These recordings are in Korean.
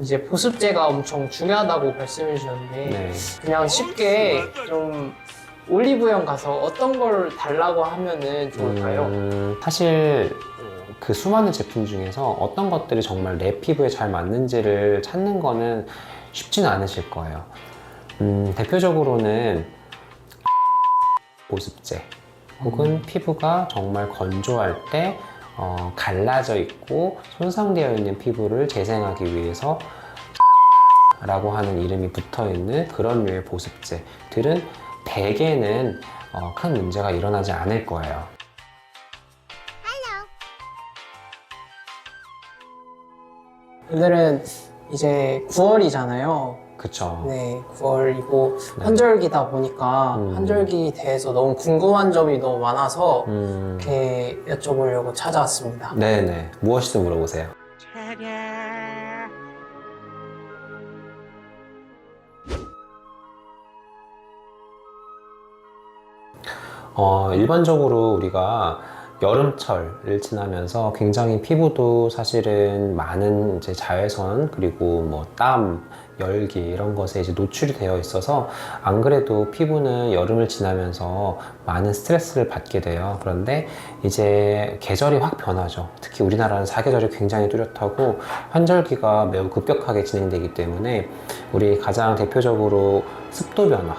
이제 보습제가 엄청 중요하다고 말씀해 주셨는데 네. 그냥 쉽게 좀 올리브영 가서 어떤 걸 달라고 하면은 좋을까요? 사실 그 수많은 제품 중에서 어떤 것들이 정말 내 피부에 잘 맞는지를 찾는 거는 쉽지는 않으실 거예요. 대표적으로는 보습제 혹은 피부가 정말 건조할 때 갈라져 있고 손상되어 있는 피부를 재생하기 위해서 라고 하는 이름이 붙어 있는 그런 류의 보습제들은 대개는 큰 문제가 일어나지 않을 거예요. 오늘은 이제 9월이잖아요. 그쵸? 네, 9월이고 네. 환절기다 보니까 음. 환절기에 대해서 너무 궁금한 점이 너무 많아서 음, 이렇게 여쭤보려고 찾아왔습니다. 네네. 무엇이든 물어보세요. 일반적으로 우리가 여름철을 지나면서 굉장히 피부도 사실은 많은 이제 자외선 그리고 뭐 땀, 열기 이런 것에 이제 노출이 되어 있어서 안 그래도 피부는 여름을 지나면서 많은 스트레스를 받게 돼요. 그런데 이제 계절이 확 변하죠. 특히 우리나라는 사계절이 굉장히 뚜렷하고 환절기가 매우 급격하게 진행되기 때문에 우리 가장 대표적으로 습도 변화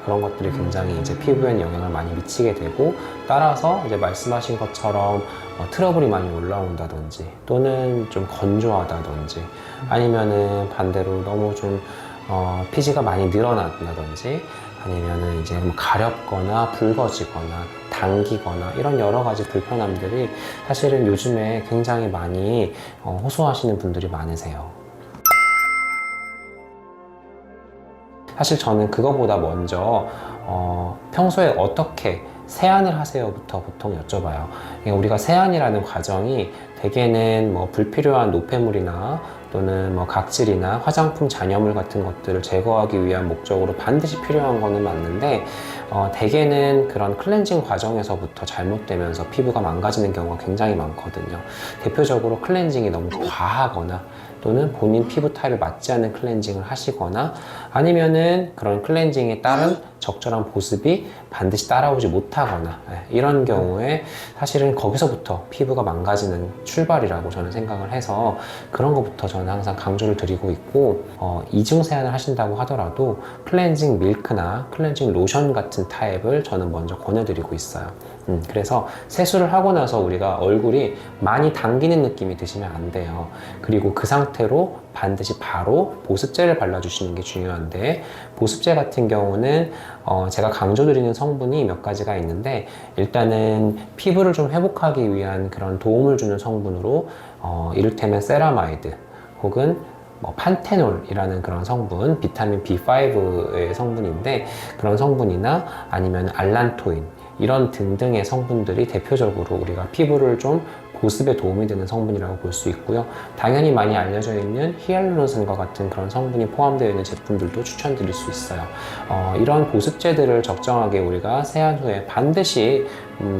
그런 것들이 굉장히 이제 피부에 영향을 많이 미치게 되고 따라서 이제 말씀하신 것처럼 트러블이 많이 올라온다든지 또는 좀 건조하다든지 아니면은 반대로 너무 좀 피지가 많이 늘어난다든지 아니면은 이제 뭐 가렵거나 붉어지거나 당기거나 이런 여러 가지 불편함들이 사실은 요즘에 굉장히 많이 호소하시는 분들이 많으세요. 사실 저는 그거보다 먼저 평소에 어떻게 세안을 하세요부터 보통 여쭤봐요. 우리가 세안이라는 과정이 대개는 뭐 불필요한 노폐물이나 또는 뭐 각질이나 화장품 잔여물 같은 것들을 제거하기 위한 목적으로 반드시 필요한 거는 맞는데 대개는 그런 클렌징 과정에서부터 잘못되면서 피부가 망가지는 경우가 굉장히 많거든요. 대표적으로 클렌징이 너무 과하거나 또는 본인 피부 타입에 맞지 않는 클렌징을 하시거나 아니면은 그런 클렌징에 따른 적절한 보습이 반드시 따라오지 못하거나 이런 경우에 사실은 거기서부터 피부가 망가지는 출발이라고 저는 생각을 해서 그런 것부터 저는 항상 강조를 드리고 있고 이중 세안을 하신다고 하더라도 클렌징 밀크나 클렌징 로션 같은 타입을 저는 먼저 권해드리고 있어요. 그래서 세수를 하고 나서 우리가 얼굴이 많이 당기는 느낌이 드시면 안 돼요. 그리고 그 상태로 반드시 바로 보습제를 발라주시는 게 중요한데 보습제 같은 경우는 제가 강조드리는 성분이 몇 가지가 있는데 일단은 피부를 좀 회복하기 위한 그런 도움을 주는 성분으로 이를테면 세라마이드 혹은 뭐 판테놀이라는 그런 성분, 비타민 B5의 성분인데 그런 성분이나 아니면 알란토인 이런 등등의 성분들이 대표적으로 우리가 피부를 좀 보습에 도움이 되는 성분이라고 볼 수 있고요. 당연히 많이 알려져 있는 히알루론산과 같은 그런 성분이 포함되어 있는 제품들도 추천드릴 수 있어요. 이런 보습제들을 적정하게 우리가 세안 후에 반드시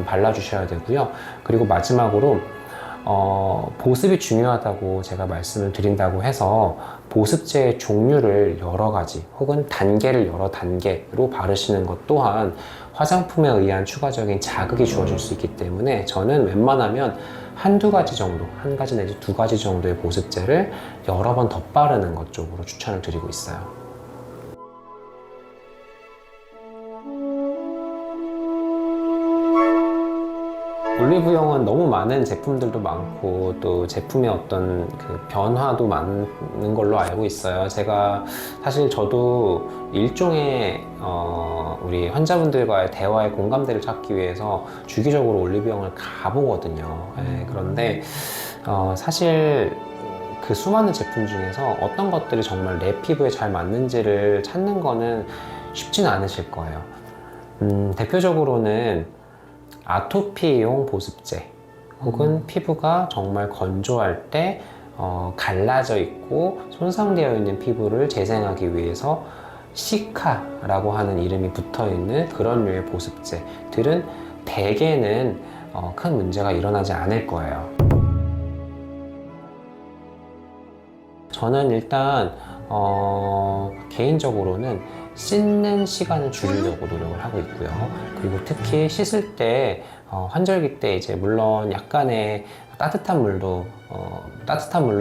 발라주셔야 되고요. 그리고 마지막으로 보습이 중요하다고 제가 말씀을 드린다고 해서 보습제의 종류를 여러 가지 혹은 단계를 여러 단계로 바르시는 것 또한 화장품에 의한 추가적인 자극이 주어질 수 있기 때문에 저는 웬만하면 한두 가지 정도, 한 가지 내지 두 가지 정도의 보습제를 여러 번 덧바르는 것 쪽으로 추천을 드리고 있어요. 올리브영은 너무 많은 제품들도 많고 또 제품의 어떤 그 변화도 많은 걸로 알고 있어요. 제가 사실 저도 일종의 우리 환자분들과의 대화의 공감대를 찾기 위해서 주기적으로 올리브영을 가보거든요. 그런데 사실 그 수많은 제품 중에서 어떤 것들이 정말 내 피부에 잘 맞는지를 찾는 거는 쉽지는 않으실 거예요. 대표적으로는 아토피용 보습제 혹은 피부가 정말 건조할 때 갈라져 있고 손상되어 있는 피부를 재생하기 위해서 시카라고 하는 이름이 붙어 있는 그런 류의 보습제들은 대개는 큰 문제가 일어나지 않을 거예요. 저는 일단 개인적으로는 씻는 시간을 줄이려고 노력을 하고 있고요. 그리고 특히 씻을 때 환절기 때 이제 물론 약간의 따뜻한 물로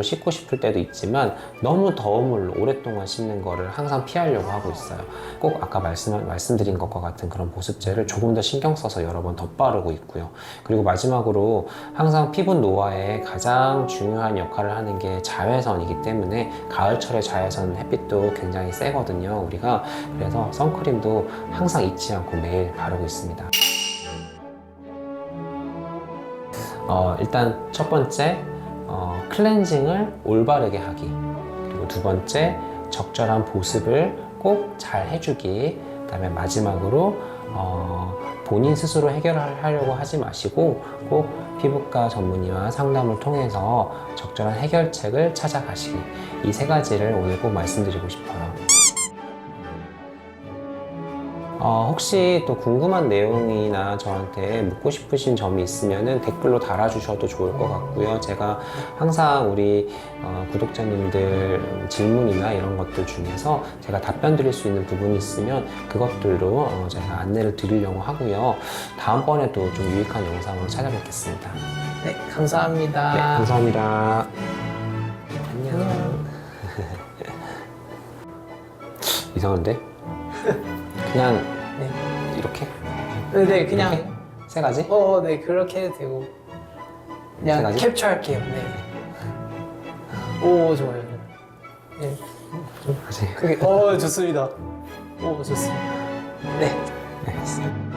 씻고 싶을 때도 있지만 너무 더운 물로 오랫동안 씻는 거를 항상 피하려고 하고 있어요. 꼭 아까 말씀드린 것과 같은 그런 보습제를 조금 더 신경 써서 여러 번 덧바르고 있고요. 그리고 마지막으로 항상 피부 노화에 가장 중요한 역할을 하는 게 자외선이기 때문에 가을철에 자외선 햇빛도 굉장히 세거든요, 우리가. 그래서 선크림도 항상 잊지 않고 매일 바르고 있습니다. 일단 첫 번째, 클렌징을 올바르게 하기. 그리고 두 번째, 적절한 보습을 꼭 잘 해주기. 그 다음에 마지막으로 본인 스스로 해결하려고 하지 마시고 꼭 피부과 전문의와 상담을 통해서 적절한 해결책을 찾아가시기. 이 세 가지를 오늘 꼭 말씀드리고 싶어요. 혹시 또 궁금한 내용이나 저한테 묻고 싶으신 점이 있으면 댓글로 달아주셔도 좋을 것 같고요. 제가 항상 우리 구독자님들 질문이나 이런 것들 중에서 제가 답변 드릴 수 있는 부분이 있으면 그것들로 제가 안내를 드리려고 하고요. 다음번에도 좀 유익한 영상으로 찾아뵙겠습니다. 네, 감사합니다. 네, 감사합니다. 안녕. 이상한데? 그냥 네. 이렇게? 네, 그냥 세 가지? 네, 그렇게 해도 되고 세 그냥 가지? 캡처할게요. 네. 오, 좋아요. 네. 가지. 그게 좋습니다. 오, 좋습니다. 네. 알겠습니다.